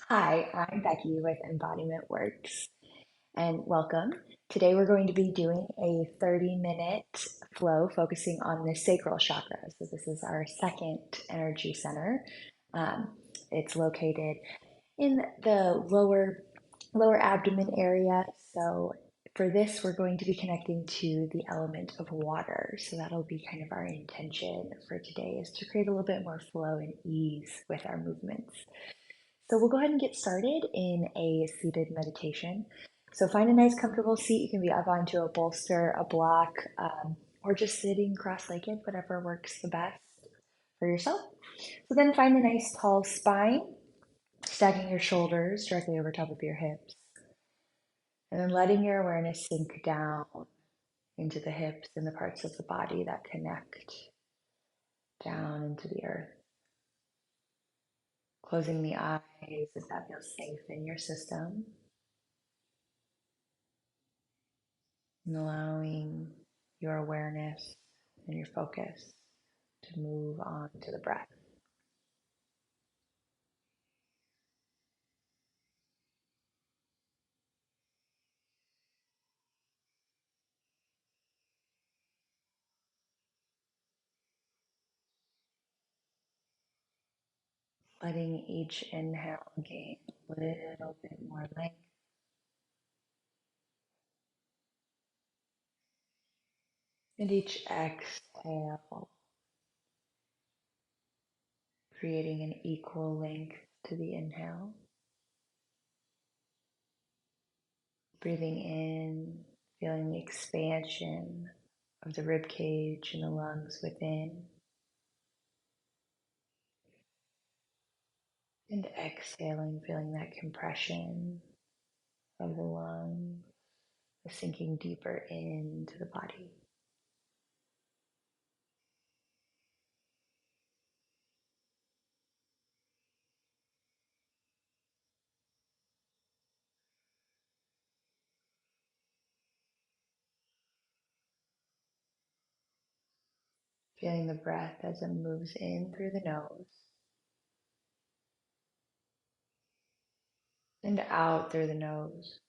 Hi, I'm Becky with Embodiment Works, and welcome. Today we're going to be doing a 30-minute flow focusing on the sacral chakra. So this is our second energy center. Um, it's located in the lower abdomen area. So for this, we're going to be connecting to the element of water. So that'll be kind of our intention for today, is to create a little bit more flow and ease with our movements. So we'll go ahead and get started in a seated meditation. So find a nice comfortable seat. You can be up onto a bolster, a block, or just sitting cross-legged, whatever works the best for yourself. So then find a nice tall spine, stacking your shoulders directly over top of your hips. And then letting your awareness sink down into the hips and the parts of the body that connect down into the earth. Closing the eyes if that feels safe in your system. And allowing your awareness and your focus to move on to the breath. Letting each inhale gain a little bit more length. And each exhale, creating an equal length to the inhale. Breathing in, feeling the expansion of the rib cage and the lungs within. And exhaling, feeling that compression of the lungs, sinking deeper into the body. Feeling the breath as it moves in through the nose and out through the nose,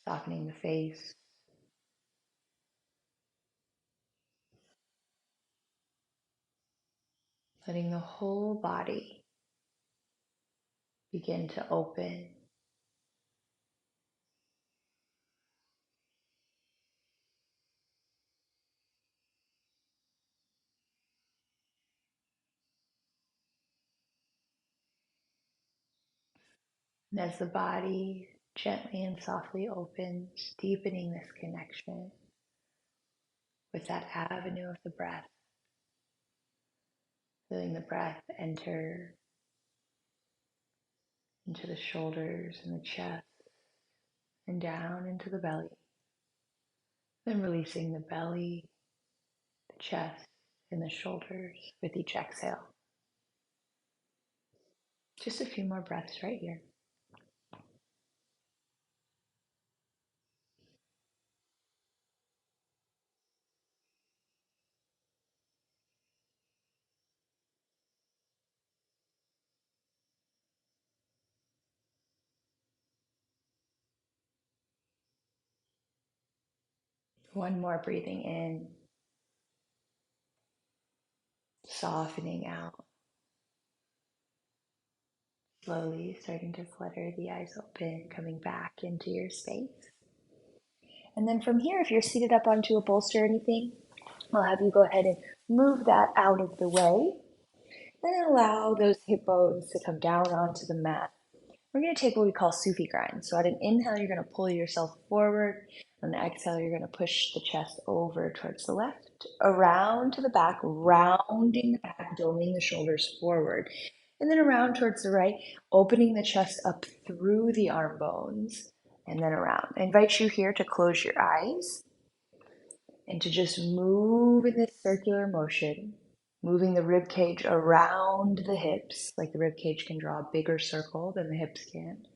softening the face, letting the whole body begin to open. And as the body gently and softly opens, deepening this connection with that avenue of the breath, feeling the breath enter into the shoulders and the chest and down into the belly. Then releasing the belly, the chest, and the shoulders with each exhale. Just a few more breaths right here. One more breathing in, softening out. Slowly starting to flutter the eyes open, coming back into your space. And then from here, if you're seated up onto a bolster or anything, I'll have you go ahead and move that out of the way. Then allow those hip bones to come down onto the mat. We're going to take what we call Sufi grind. So at an inhale, you're going to pull yourself forward. On the exhale, you're going to push the chest over towards the left, around to the back, rounding the back, doming the shoulders forward. And then around towards the right, opening the chest up through the arm bones, and then around. I invite you here to close your eyes and to just move in this circular motion, moving the rib cage around the hips, like the rib cage can draw a bigger circle than the hips can,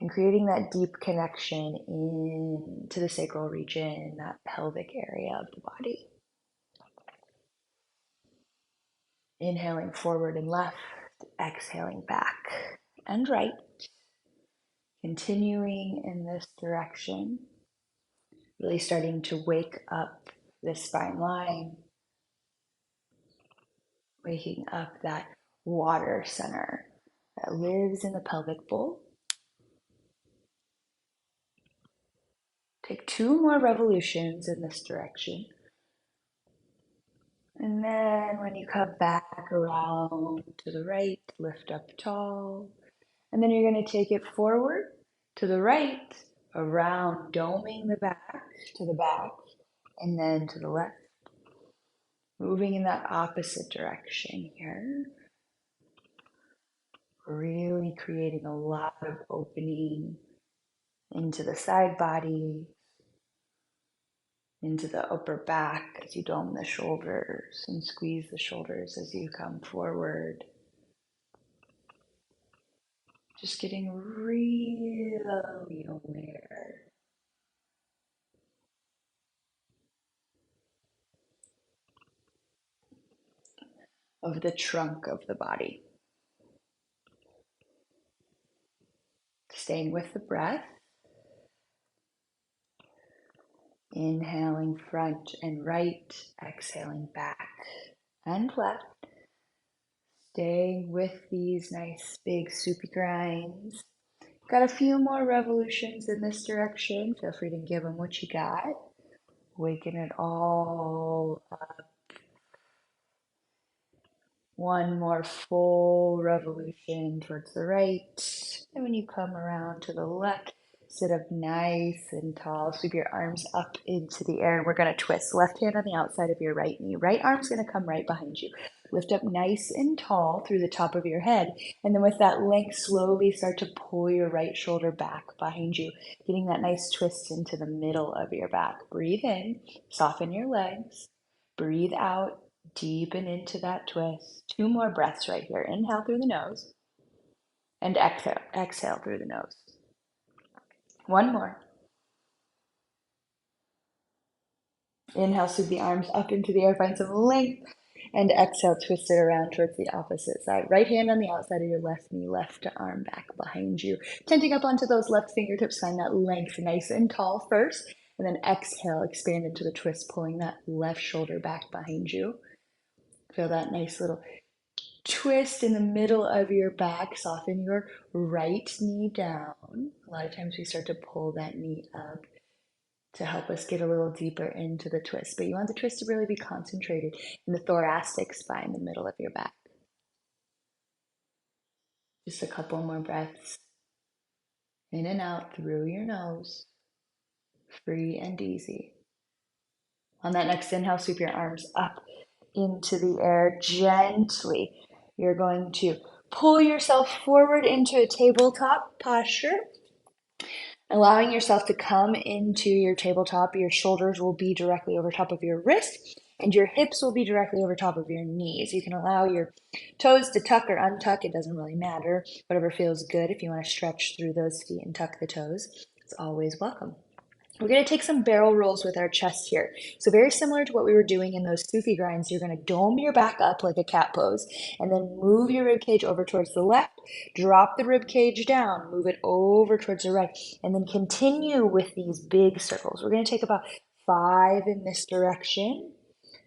and creating that deep connection into the sacral region, that pelvic area of the body. Inhaling forward and left, exhaling back and right. Continuing in this direction, really starting to wake up the spine line, waking up that water center that lives in the pelvic bowl. Take 2 more revolutions in this direction. And then when you come back around to the right, lift up tall. And then you're going to take it forward to the right, around, doming the back to the back, and then to the left. Moving in that opposite direction here. Really creating a lot of opening into the side body, into the upper back as you dome the shoulders and squeeze the shoulders as you come forward. Just getting really aware of the trunk of the body. Staying with the breath. Inhaling front and right, exhaling back and left. Staying with these nice big soupy grinds. Got a few more revolutions in this direction. Feel free to give them what you got. Waking it all up. One more full revolution towards the right. And when you come around to the left, sit up nice and tall. Sweep your arms up into the air. We're going to twist. Left hand on the outside of your right knee. Right arm's going to come right behind you. Lift up nice and tall through the top of your head. And then with that length, slowly start to pull your right shoulder back behind you, getting that nice twist into the middle of your back. Breathe in, soften your legs. Breathe out, deepen into that twist. 2 more breaths right here. Inhale through the nose and exhale through the nose. 1 more. Inhale, sweep the arms up into the air, find some length, and exhale, twist it around towards the opposite side. Right hand on the outside of your left knee, left arm back behind you. Tenting up onto those left fingertips, find that length nice and tall first, and then exhale, expand into the twist, pulling that left shoulder back behind you. Feel that nice little twist in the middle of your back. Soften your right knee down. A lot of times we start to pull that knee up to help us get a little deeper into the twist. But you want the twist to really be concentrated in the thoracic spine, the middle of your back. Just a couple more breaths. In and out through your nose. Free and easy. On that next inhale, sweep your arms up into the air gently. You're going to pull yourself forward into a tabletop posture, allowing yourself to come into your tabletop. Your shoulders will be directly over top of your wrist, and your hips will be directly over top of your knees. You can allow your toes to tuck or untuck. It doesn't really matter. Whatever feels good. If you want to stretch through those feet and tuck the toes, it's always welcome. We're going to take some barrel rolls with our chest here. So very similar to what we were doing in those Sufi grinds, you're going to dome your back up like a cat pose, and then move your rib cage over towards the left, drop the rib cage down, move it over towards the right, and then continue with these big circles. We're going to take about 5 in this direction,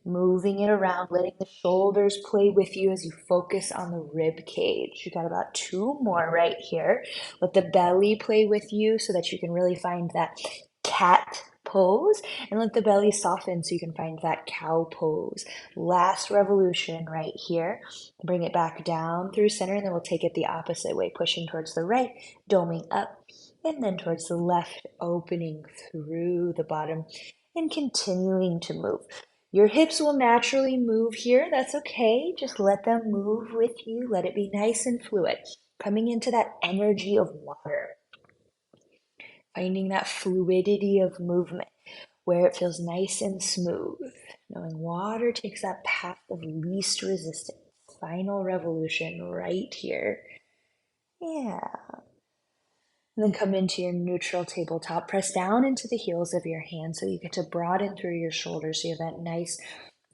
moving it around, letting the shoulders play with you as you focus on the rib cage. You got about 2 more right here. Let the belly play with you so that you can really find that cat pose, and let the belly soften so you can find that cow pose. Last revolution right here. Bring it back down through center, and then we'll take it the opposite way, pushing towards the right, doming up, and then towards the left, opening through the bottom, and continuing to move. Your hips will naturally move here. That's okay. Just let them move with you. Let it be nice and fluid. Coming into that energy of water. Finding that fluidity of movement where it feels nice and smooth. Knowing water takes that path of least resistance. Final revolution right here. Yeah. And then come into your neutral tabletop. Press down into the heels of your hands so you get to broaden through your shoulders so you have that nice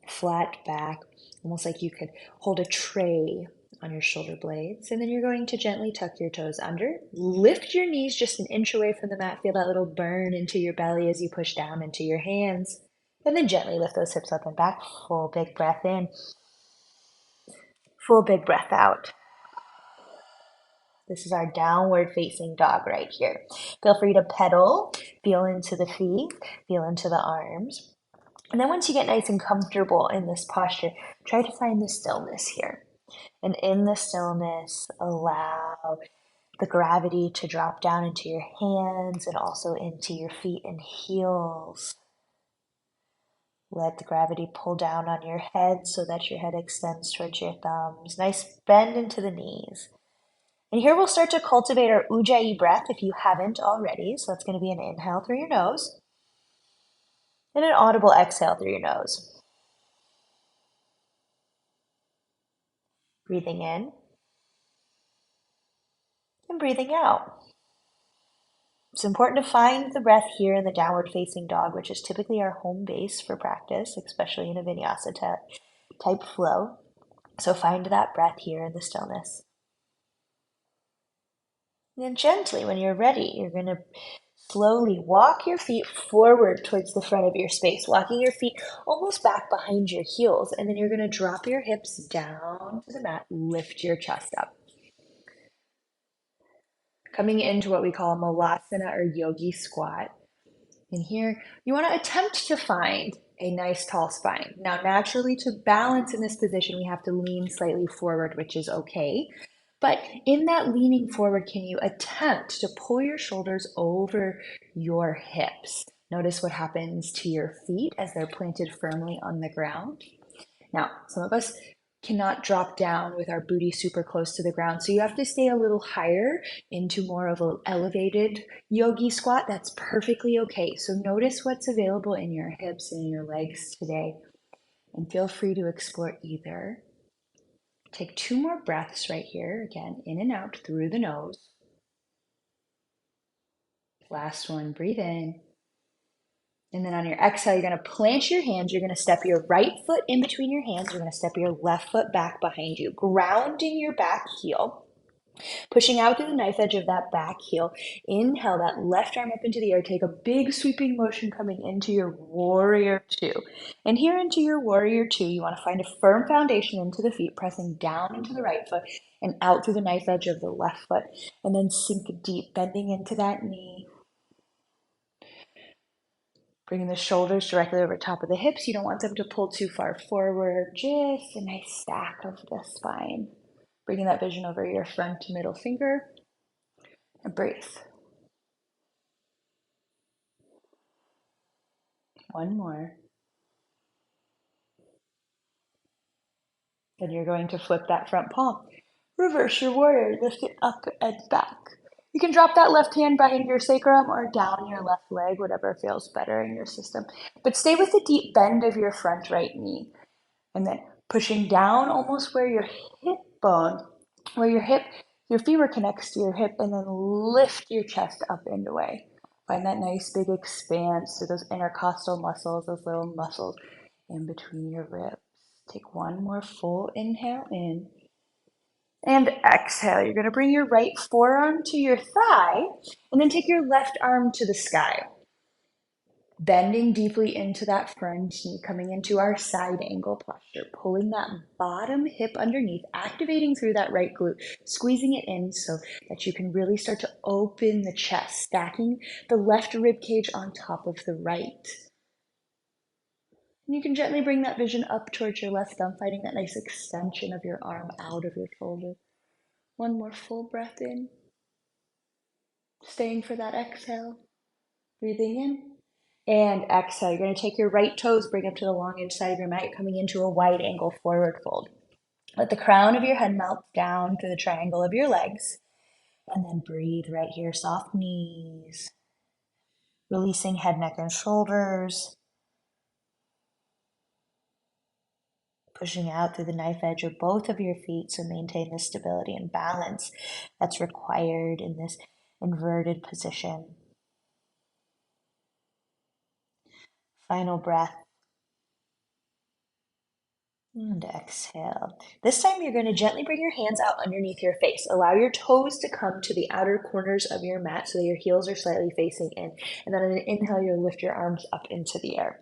flat back. almost like you could hold a tray on your shoulder blades. And then you're going to gently tuck your toes under. Lift your knees just an inch away from the mat. Feel that little burn into your belly as you push down into your hands. And then gently lift those hips up and back. Full big breath in. Full big breath out. This is our downward facing dog right here. Feel free to pedal, feel into the feet, feel into the arms. And then once you get nice and comfortable in this posture, try to find the stillness here. And in the stillness, allow the gravity to drop down into your hands and also into your feet and heels. Let the gravity pull down on your head so that your head extends towards your thumbs. Nice bend into the knees. And here we'll start to cultivate our Ujjayi breath if you haven't already. So that's going to be an inhale through your nose and an audible exhale through your nose. Breathing in and breathing out. It's important to find the breath here in the downward facing dog, which is typically our home base for practice, especially in a vinyasa type flow. So find that breath here in the stillness. And then gently, when you're ready, you're going to slowly walk your feet forward towards the front of your space, walking your feet almost back behind your heels. And then you're going to drop your hips down to the mat, lift your chest up. Coming into what we call a malasana or yogi squat. And here, you want to attempt to find a nice tall spine. Now, naturally, to balance in this position, we have to lean slightly forward, which is okay. But in that leaning forward, can you attempt to pull your shoulders over your hips? Notice what happens to your feet as they're planted firmly on the ground. Now, some of us cannot drop down with our booty super close to the ground. So you have to stay a little higher into more of an elevated yogi squat. That's perfectly okay. So notice what's available in your hips and your legs today. And feel free to explore either. Take 2 more breaths right here. Again, in and out through the nose. Last one, breathe in. And then on your exhale, you're going to plant your hands. You're going to step your right foot in between your hands. You're going to step your left foot back behind you, grounding your back heel, pushing out through the knife edge of that back heel. Inhale that left arm up into the air. Take a big sweeping motion coming into your warrior 2. And here into your warrior 2, you want to find a firm foundation into the feet, pressing down into the right foot and out through the knife edge of the left foot. And then sink deep, bending into that knee. Bringing the shoulders directly over top of the hips. You don't want them to pull too far forward. Just a nice stack of the spine. Bringing that vision over your front middle finger. And breathe. One more. Then you're going to flip that front palm. Reverse your warrior. Lift it up and back. You can drop that left hand behind your sacrum or down your left leg, whatever feels better in your system. But stay with the deep bend of your front right knee. And then pushing down almost where your hip bone, your femur connects to your hip, and then lift your chest up and away. Find that nice big expanse through those intercostal muscles, those little muscles in between your ribs. Take one more full inhale in. And exhale. You're going to bring your right forearm to your thigh, and then take your left arm to the sky. Bending deeply into that front knee, coming into our side angle posture, pulling that bottom hip underneath, activating through that right glute, squeezing it in so that you can really start to open the chest, stacking the left rib cage on top of the right. And you can gently bring that vision up towards your left thumb, finding that nice extension of your arm out of your shoulder. One more full breath in. Staying for that exhale. Breathing in. And exhale. You're going to take your right toes, bring up to the long edge side of your mat. You're coming into a wide angle forward fold. Let the crown of your head melt down through the triangle of your legs. And then breathe right here. Soft knees. Releasing head, neck, and shoulders. Pushing out through the knife edge of both of your feet to maintain the stability and balance that's required in this inverted position. Final breath. And exhale. This time you're going to gently bring your hands out underneath your face. Allow your toes to come to the outer corners of your mat so that your heels are slightly facing in. And then on an inhale, you'll lift your arms up into the air.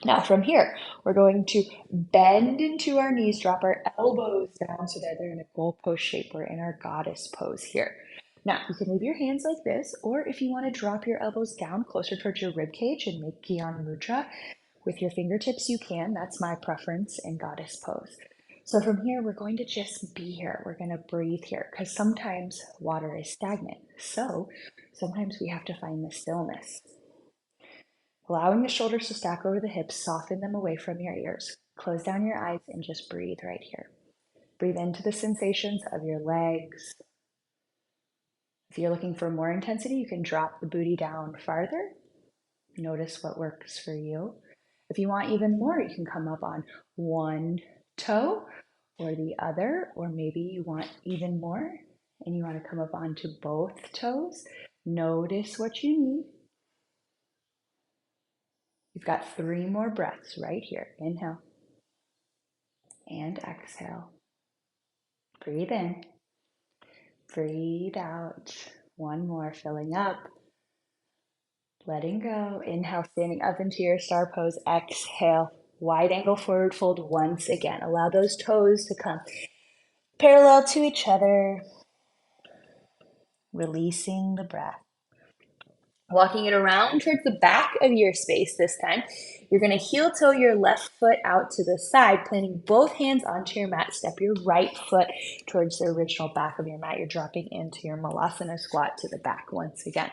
Now from here, we're going to bend into our knees, drop our elbows down so that they're in a goalpost shape. We're in our goddess pose here. Now, you can leave your hands like this, or if you want to drop your elbows down closer towards your rib cage and make Gyan Mudra, with your fingertips you can. That's my preference in goddess pose. So from here, we're going to just be here. We're going to breathe here because sometimes water is stagnant. So sometimes we have to find the stillness. Allowing the shoulders to stack over the hips, soften them away from your ears. Close down your eyes and just breathe right here. Breathe into the sensations of your legs. If you're looking for more intensity, you can drop the booty down farther. Notice what works for you. If you want even more, you can come up on one toe or the other, or maybe you want even more and you want to come up onto both toes. Notice what you need. You've got 3 more breaths right here. Inhale and exhale. Breathe in. Breathe out. One more, filling up. Letting go. Inhale, standing up into your star pose. Exhale. Wide angle forward fold once again. Allow those toes to come parallel to each other. Releasing the breath. Walking it around towards the back of your space this time. You're going to heel toe your left foot out to the side, planting both hands onto your mat. Step your right foot towards the original back of your mat. You're dropping into your Malasana squat to the back once again.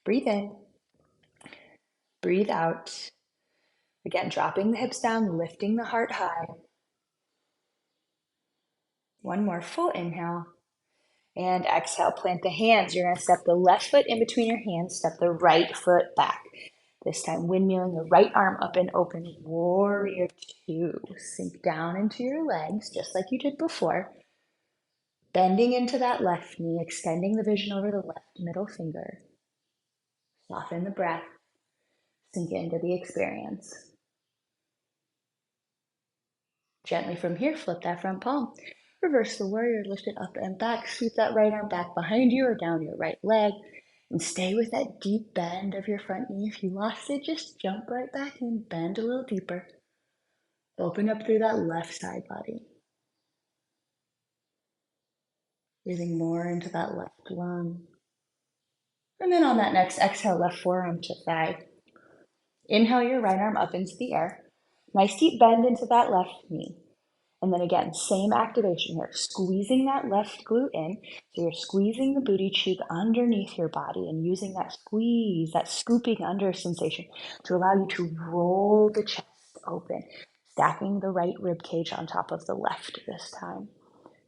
Breathe in. Breathe out. Again, dropping the hips down, lifting the heart high. One more full inhale. And exhale, plant the hands. You're going to step the left foot in between your hands, step the right foot back. This time, windmilling the right arm up and open, warrior 2. Sink down into your legs, just like you did before. Bending into that left knee, extending the vision over the left middle finger. Soften the breath, sink into the experience. Gently from here, flip that front palm. Reverse the warrior, lift it up and back. Sweep that right arm back behind you or down your right leg. And stay with that deep bend of your front knee. If you lost it, just jump right back and bend a little deeper. Open up through that left side body. Breathing more into that left lung. And then on that next exhale, left forearm to thigh. Inhale your right arm up into the air. Nice deep bend into that left knee. And then again, same activation here, squeezing that left glute in. So you're squeezing the booty cheek underneath your body and using that squeeze, that scooping under sensation to allow you to roll the chest open, stacking the right rib cage on top of the left this time.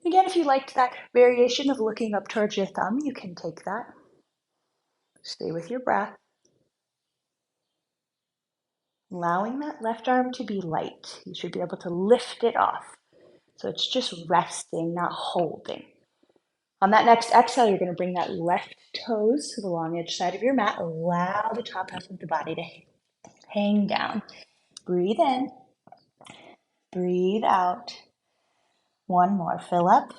Again, if you liked that variation of looking up towards your thumb, you can take that. Stay with your breath. Allowing that left arm to be light. You should be able to lift it off. So it's just resting, not holding. On that next exhale, you're going to bring that left toes to the long edge side of your mat. Allow the top half of the body to hang down. Breathe in. Breathe out. One more. Fill up.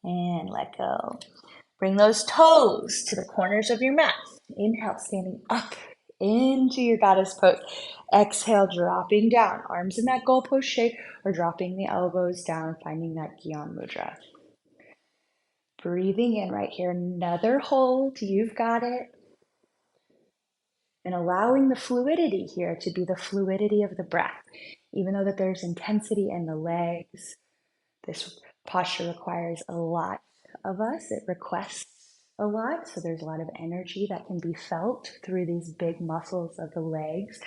And let go. Bring those toes to the corners of your mat. Inhale, standing up into your goddess pose. Exhale, dropping down. Arms in that goalpost shape or dropping the elbows down, finding that Gyan Mudra. Breathing in right here. Another hold. You've got it. And allowing the fluidity here to be the fluidity of the breath. Even though that there's intensity in the legs, this posture requires a lot of us. It requests a lot. So there's a lot of energy that can be felt through these big muscles of the legs.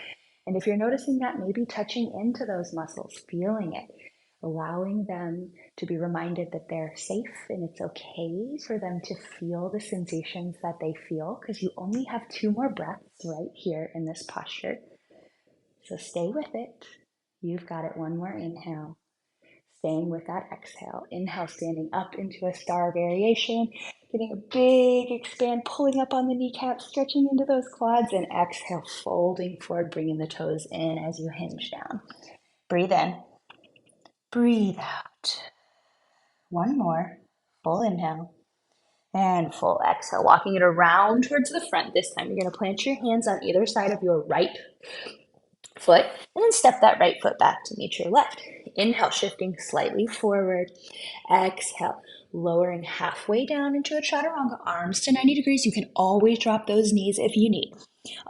And if you're noticing that, maybe touching into those muscles, feeling it, allowing them to be reminded that they're safe and it's okay for them to feel the sensations that they feel, because you only have 2 more breaths right here in this posture. So stay with it. You've got it. One more inhale. Staying with that exhale. Inhale, standing up into a star variation, getting a big expand, pulling up on the kneecaps, stretching into those quads, and exhale, folding forward, bringing the toes in as you hinge down. Breathe in. Breathe out. One more. Full inhale and full exhale. Walking it around towards the front. This time you're going to plant your hands on either side of your right foot and then step that right foot back to meet your left. Inhale, shifting slightly forward. Exhale, lowering halfway down into a chaturanga, arms to 90 degrees. You can always drop those knees if you need.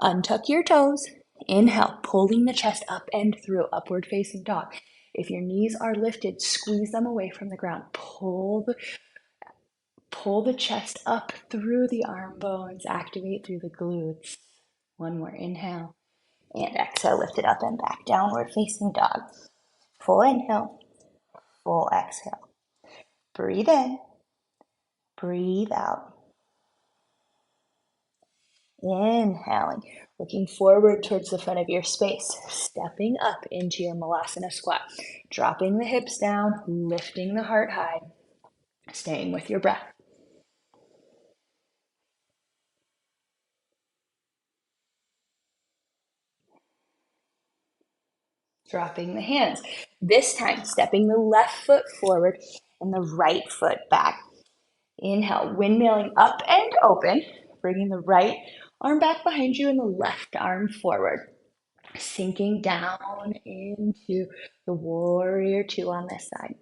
Untuck your toes. Inhale, pulling the chest up and through, upward facing dog. If your knees are lifted, squeeze them away from the ground. Pull the chest up through the arm bones. Activate through the glutes. One more inhale. And exhale, lift it up and back. Downward facing dog. Full inhale, full exhale. Breathe in, breathe out. Inhaling, looking forward towards the front of your space, stepping up into your Malasana squat, dropping the hips down, lifting the heart high, staying with your breath. Dropping the hands. This time, stepping the left foot forward and the right foot back. Inhale, windmilling up and open, bringing the right arm back behind you and the left arm forward. Sinking down into the warrior two on this side.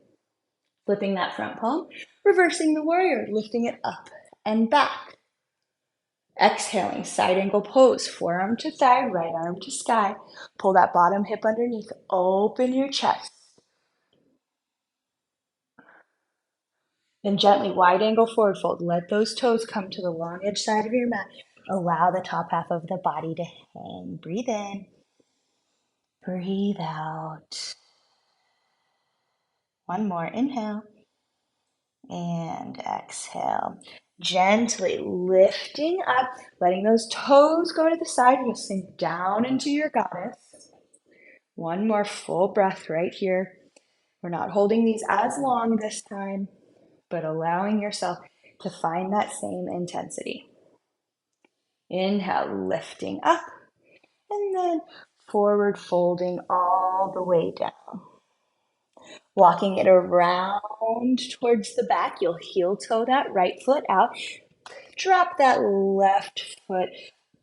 Flipping that front palm, reversing the warrior, lifting it up and back. Exhaling, side angle pose, forearm to thigh, right arm to sky. Pull that bottom hip underneath, open your chest. Then gently wide angle forward fold. Let those toes come to the long edge side of your mat. Allow the top half of the body to hang. Breathe in. Breathe out. One more. Inhale. And exhale. Gently lifting up, letting those toes go to the side. You'll sink down into your goddess. One more full breath right here. We're not holding these as long this time, but allowing yourself to find that same intensity. Inhale, lifting up, and then forward folding all the way down. Walking it around towards the back, you'll heel toe that right foot out. Drop that left foot,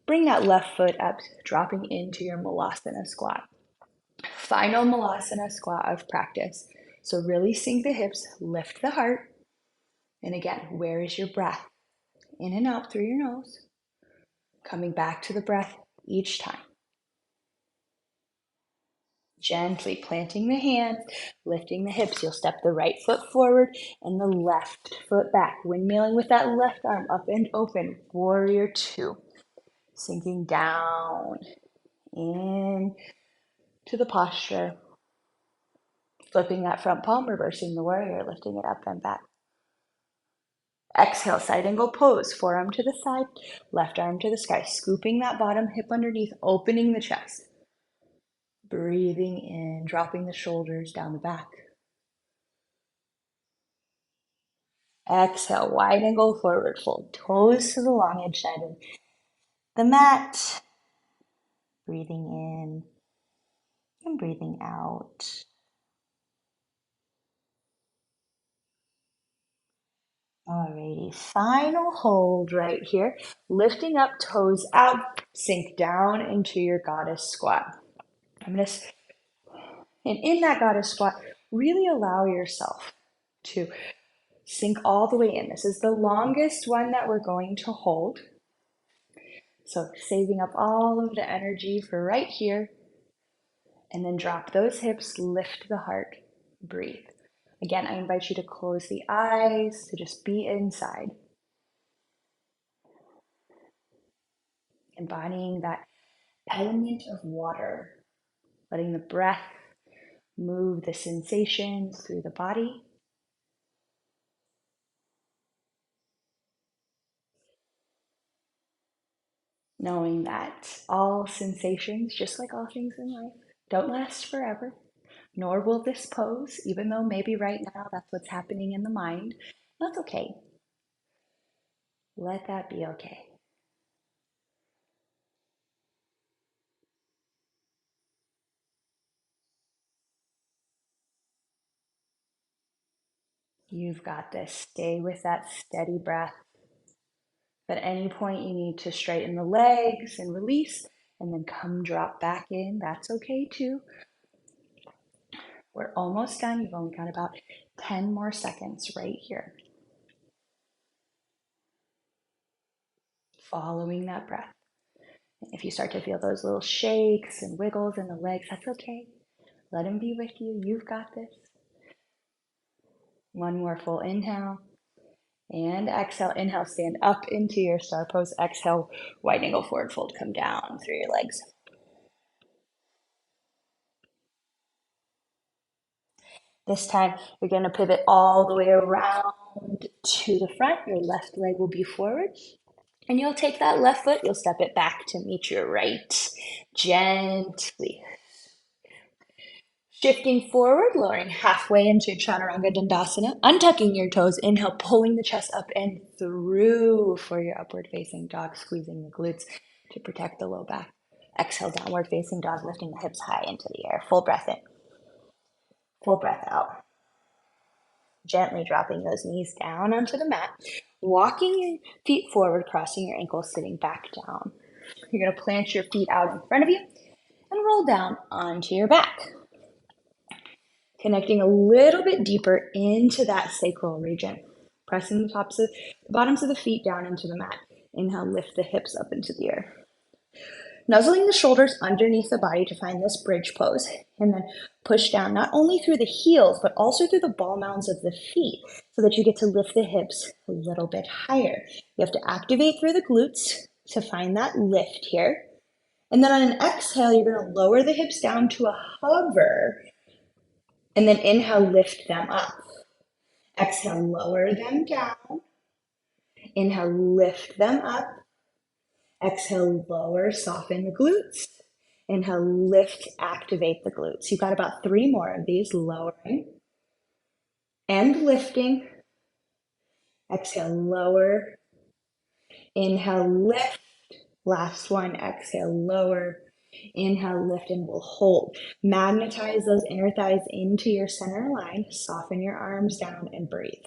bring that left foot up, dropping into your Malasana squat. Final Malasana squat of practice. So really sink the hips, lift the heart. And again, where is your breath? In and out through your nose. Coming back to the breath each time. Gently planting the hands, lifting the hips. You'll step the right foot forward and the left foot back. Windmilling with that left arm up and open. Warrior two. Sinking down in to the posture. Flipping that front palm, reversing the warrior, lifting it up and back. Exhale, side angle pose. Forearm to the side, left arm to the sky. Scooping that bottom hip underneath, opening the chest. Breathing in, dropping the shoulders down the back. Exhale, wide angle forward fold. Toes to the long edge side of the mat. Breathing in and breathing out. Alrighty, final hold right here. Lifting up, toes out, sink down into your goddess squat. And in that goddess squat, really allow yourself to sink all the way in. This is the longest one that we're going to hold. So saving up all of the energy for right here. And then drop those hips, lift the heart, breathe. Again, I invite you to close the eyes, to just be inside. Embodying that element of water, letting the breath move the sensations through the body. Knowing that all sensations, just like all things in life, don't last forever, nor will this pose, even though maybe right now that's what's happening in the mind. That's okay. Let that be okay. You've got this. Stay with that steady breath. If at any point you need to straighten the legs and release, and then come drop back in, that's okay too. We're almost done. You've only got about 10 more seconds right here. Following that breath. If you start to feel those little shakes and wiggles in the legs, that's okay. Let them be with you. You've got this. One more full inhale. And exhale. Inhale, stand up into your star pose. Exhale, wide angle forward fold. Come down through your legs. This time, you're going to pivot all the way around to the front. Your left leg will be forward. And you'll take that left foot, you'll step it back to meet your right. Gently. Shifting forward, lowering halfway into Chaturanga Dandasana. Untucking your toes. Inhale, pulling the chest up and through for your upward facing dog, squeezing the glutes to protect the low back. Exhale, downward facing dog, lifting the hips high into the air. Full breath in. Full breath out. Gently dropping those knees down onto the mat. Walking your feet forward, crossing your ankles, sitting back down. You're going to plant your feet out in front of you and roll down onto your back. Connecting a little bit deeper into that sacral region. Pressing the bottoms of the feet down into the mat. Inhale, lift the hips up into the air. Nuzzling the shoulders underneath the body to find this bridge pose. And then push down not only through the heels, but also through the ball mounds of the feet so that you get to lift the hips a little bit higher. You have to activate through the glutes to find that lift here. And then on an exhale, you're going to lower the hips down to a hover. And then inhale, lift them up. Exhale, lower them down. Inhale, lift them up. Exhale, lower, soften the glutes. Inhale, lift, activate the glutes. You've got about 3 more of these, lowering and lifting. Exhale, lower. Inhale, lift. Last one, exhale, lower. Inhale, lift, and we'll hold. Magnetize those inner thighs into your center line. Soften your arms down and breathe.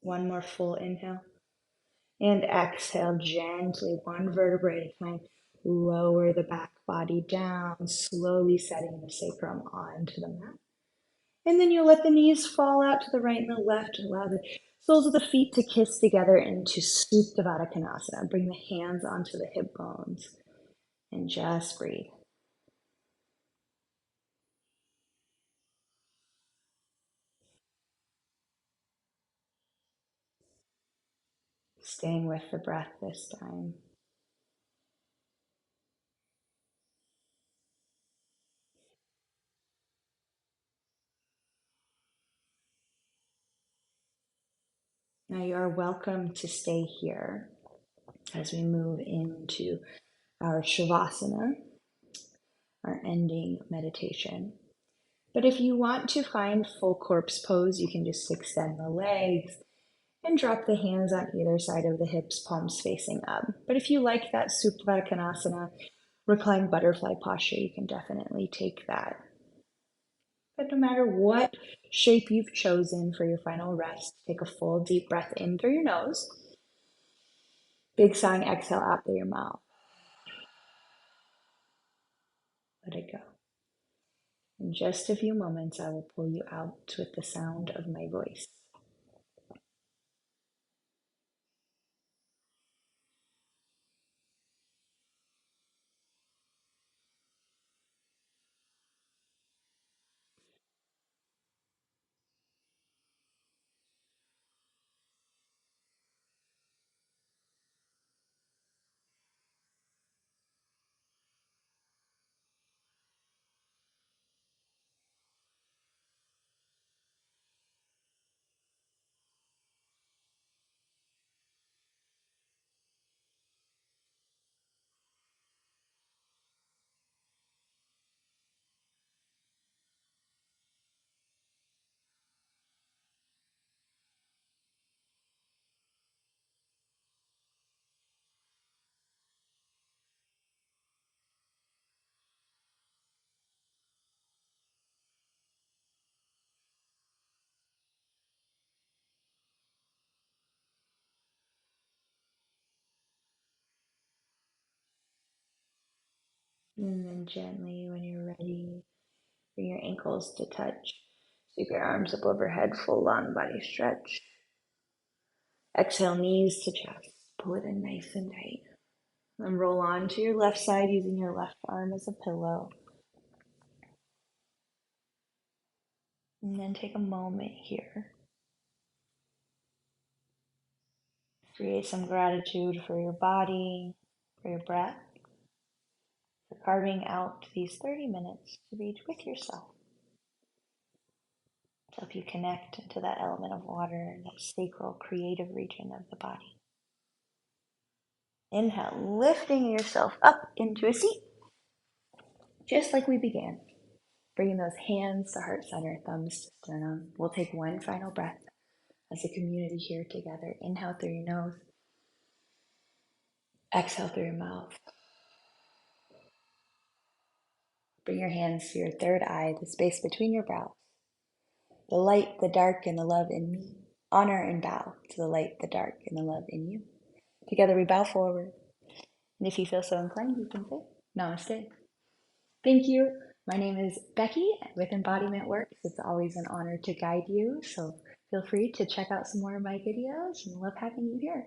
One more full inhale. And exhale gently, one vertebrae at a time. Lower the back body down, slowly setting the sacrum onto the mat. And then you'll let the knees fall out to the right and the left. Allow the soles of the feet to kiss together into Supta Baddha Konasana. Bring the hands onto the hip bones and just breathe. Staying with the breath this time. Now you are welcome to stay here as we move into our Shavasana, our ending meditation. But if you want to find full corpse pose, you can just extend the legs and drop the hands on either side of the hips, palms facing up. But if you like that Supta Konasana, reclined butterfly posture, you can definitely take that. But no matter what shape you've chosen for your final rest, take a full deep breath in through your nose. Big sighing exhale out through your mouth. Let it go. In just a few moments, I will pull you out with the sound of my voice. And then gently, when you're ready, bring your ankles to touch. Sweep your arms up overhead, full long body stretch. Exhale, knees to chest. Pull it in nice and tight. And roll on to your left side using your left arm as a pillow. And then take a moment here. Create some gratitude for your body, for your breath, for carving out these 30 minutes to be with yourself. To help you connect into that element of water, that sacral creative region of the body. Inhale, lifting yourself up into a seat, just like we began. Bringing those hands to heart center, thumbs to sternum. We'll take one final breath as a community here together. Inhale through your nose. Exhale through your mouth. Bring your hands to your third eye, the space between your brows. The light, the dark, and the love in me. Honor and bow to the light, the dark, and the love in you. Together we bow forward. And if you feel so inclined, you can say namaste. Thank you. My name is Becky with Embodiment Works. It's always an honor to guide you. So feel free to check out some more of my videos and love having you here.